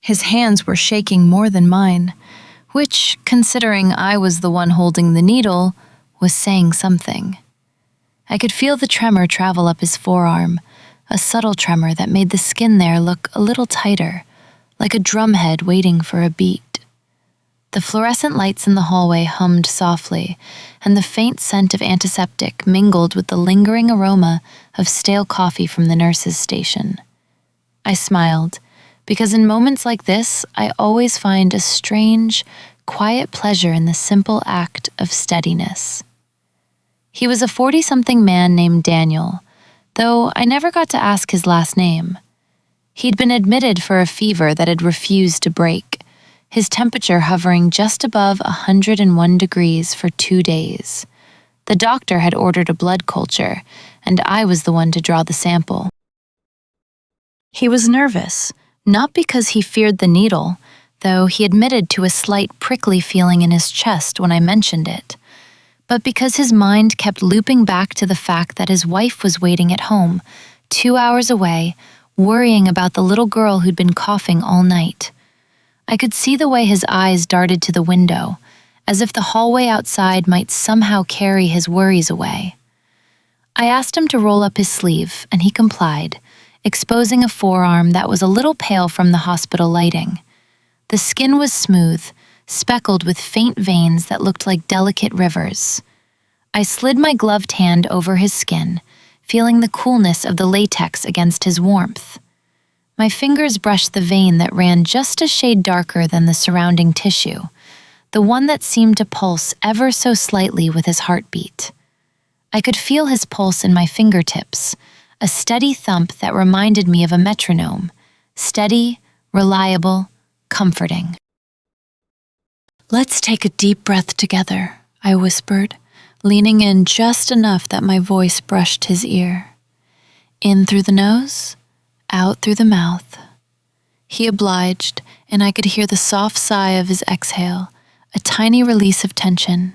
His hands were shaking more than mine, which, considering I was the one holding the needle, was saying something. I could feel the tremor travel up his forearm, a subtle tremor that made the skin there look a little tighter, like a drumhead waiting for a beat. The fluorescent lights in the hallway hummed softly, and the faint scent of antiseptic mingled with the lingering aroma of stale coffee from the nurse's station. I smiled, because in moments like this, I always find a strange, quiet pleasure in the simple act of steadiness. He was a 40-something man named Daniel, though I never got to ask his last name. He'd been admitted for a fever that had refused to break, his temperature hovering just above 101 degrees for 2 days. The doctor had ordered a blood culture, and I was the one to draw the sample. He was nervous, not because he feared the needle, though he admitted to a slight prickly feeling in his chest when I mentioned it, but because his mind kept looping back to the fact that his wife was waiting at home, 2 hours away, worrying about the little girl who'd been coughing all night. I could see the way his eyes darted to the window, as if the hallway outside might somehow carry his worries away. I asked him to roll up his sleeve, and he complied, exposing a forearm that was a little pale from the hospital lighting. The skin was smooth, speckled with faint veins that looked like delicate rivers. I slid my gloved hand over his skin, feeling the coolness of the latex against his warmth. My fingers brushed the vein that ran just a shade darker than the surrounding tissue, the one that seemed to pulse ever so slightly with his heartbeat. I could feel his pulse in my fingertips, a steady thump that reminded me of a metronome, steady, reliable, comforting. "Let's take a deep breath together," I whispered, leaning in just enough that my voice brushed his ear. "In through the nose, out through the mouth." He obliged, and I could hear the soft sigh of his exhale, a tiny release of tension.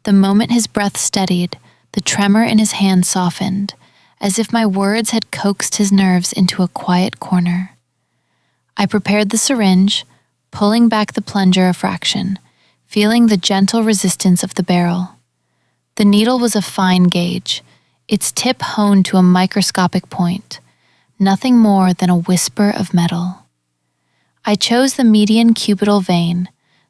The moment his breath steadied, the tremor in his hand softened, as if my words had coaxed his nerves into a quiet corner. I prepared the syringe, pulling back the plunger a fraction, feeling the gentle resistance of the barrel. The needle was a fine gauge, its tip honed to a microscopic point, nothing more than a whisper of metal. I chose the median cubital vein,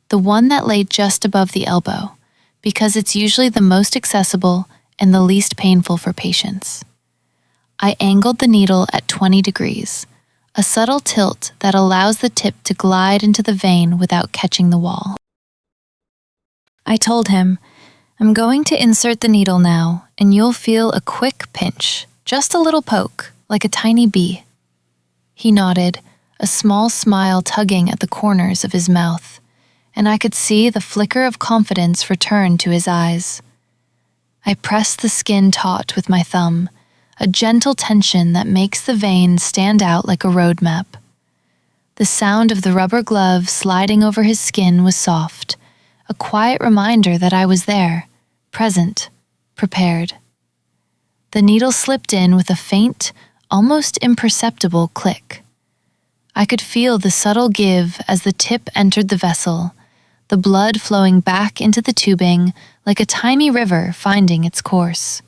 the one that lay just above the elbow, because it's usually the most accessible and the least painful for patients. I angled the needle at 20 degrees, a subtle tilt that allows the tip to glide into the vein without catching the wall. I told him, "I'm going to insert the needle now, and you'll feel a quick pinch, just a little poke, like a tiny bee." He nodded, a small smile tugging at the corners of his mouth, and I could see the flicker of confidence return to his eyes. I pressed the skin taut with my thumb, a gentle tension that makes the vein stand out like a road map. The sound of the rubber glove sliding over his skin was soft, a quiet reminder that I was there, present, prepared. The needle slipped in with a faint, almost imperceptible click. I could feel the subtle give as the tip entered the vessel, the blood flowing back into the tubing like a tiny river finding its course.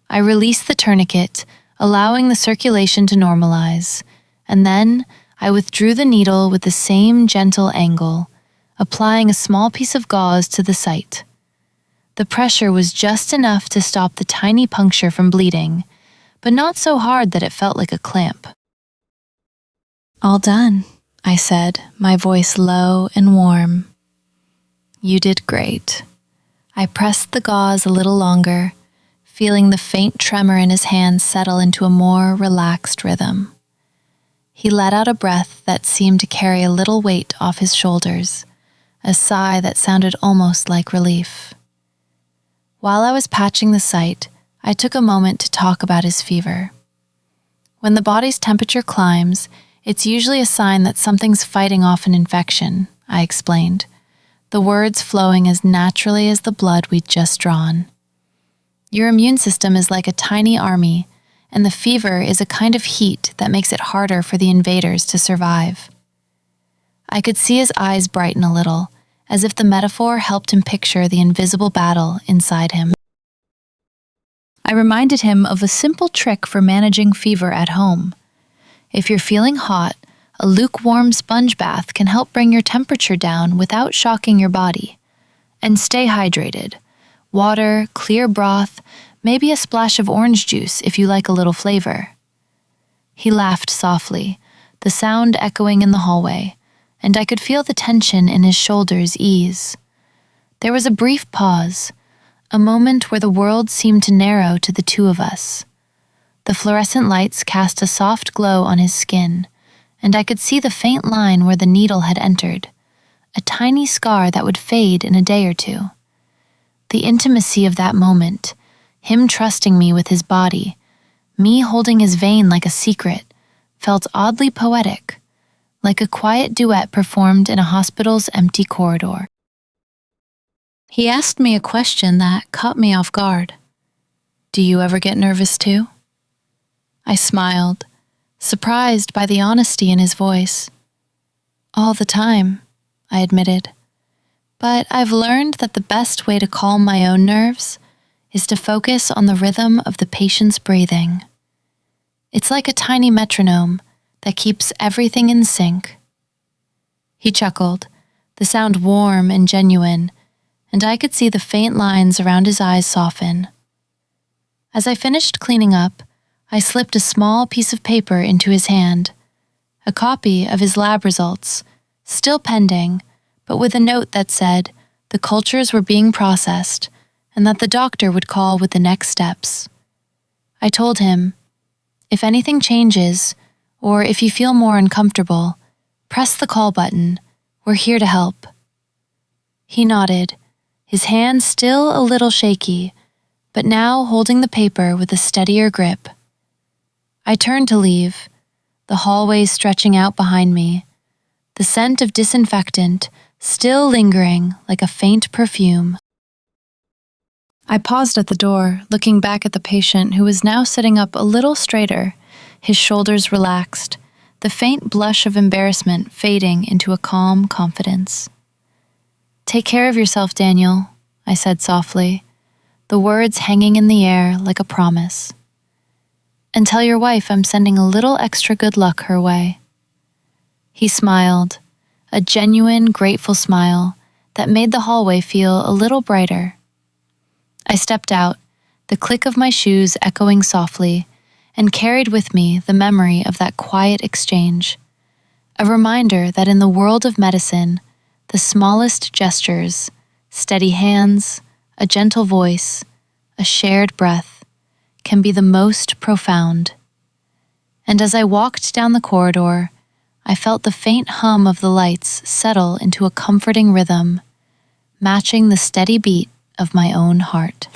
I released the tourniquet, allowing the circulation to normalize, and then I withdrew the needle with the same gentle angle, applying a small piece of gauze to the site. The pressure was just enough to stop the tiny puncture from bleeding, but not so hard that it felt like a clamp. "All done," I said, my voice low and warm. "You did great." I pressed the gauze a little longer, feeling the faint tremor in his hand settle into a more relaxed rhythm. He let out a breath that seemed to carry a little weight off his shoulders, a sigh that sounded almost like relief. While I was patching the site, I took a moment to talk about his fever. When the body's temperature climbs, it's usually a sign that something's fighting off an infection, I explained, the words flowing as naturally as the blood we'd just drawn. Your immune system is like a tiny army, and the fever is a kind of heat that makes it harder for the invaders to survive. I could see his eyes brighten a little, as if the metaphor helped him picture the invisible battle inside him. I reminded him of a simple trick for managing fever at home. If you're feeling hot, a lukewarm sponge bath can help bring your temperature down without shocking your body. And stay hydrated. Water, clear broth, maybe a splash of orange juice if you like a little flavor. He laughed softly, the sound echoing in the hallway, and I could feel the tension in his shoulders ease. There was a brief pause, a moment where the world seemed to narrow to the two of us. The fluorescent lights cast a soft glow on his skin, and I could see the faint line where the needle had entered, a tiny scar that would fade in a day or two. The intimacy of that moment, him trusting me with his body, me holding his vein like a secret, felt oddly poetic, like a quiet duet performed in a hospital's empty corridor. He asked me a question that caught me off guard. "Do you ever get nervous too?" I smiled, surprised by the honesty in his voice. "All the time," I admitted. "But I've learned that the best way to calm my own nerves is to focus on the rhythm of the patient's breathing. It's like a tiny metronome that keeps everything in sync." He chuckled, the sound warm and genuine, and I could see the faint lines around his eyes soften. As I finished cleaning up, I slipped a small piece of paper into his hand, a copy of his lab results, still pending, but with a note that said the cultures were being processed and that the doctor would call with the next steps. I told him, "If anything changes, or if you feel more uncomfortable, press the call button. We're here to help." He nodded, his hand still a little shaky, but now holding the paper with a steadier grip. I turned to leave, the hallway stretching out behind me, the scent of disinfectant still lingering like a faint perfume. I paused at the door, looking back at the patient who was now sitting up a little straighter, his shoulders relaxed, the faint blush of embarrassment fading into a calm confidence. "Take care of yourself, Daniel," I said softly, the words hanging in the air like a promise. "And tell your wife I'm sending a little extra good luck her way." He smiled, a genuine, grateful smile that made the hallway feel a little brighter. I stepped out, the click of my shoes echoing softly, and carried with me the memory of that quiet exchange, a reminder that in the world of medicine, the smallest gestures, steady hands, a gentle voice, a shared breath, can be the most profound. And as I walked down the corridor, I felt the faint hum of the lights settle into a comforting rhythm, matching the steady beat of my own heart.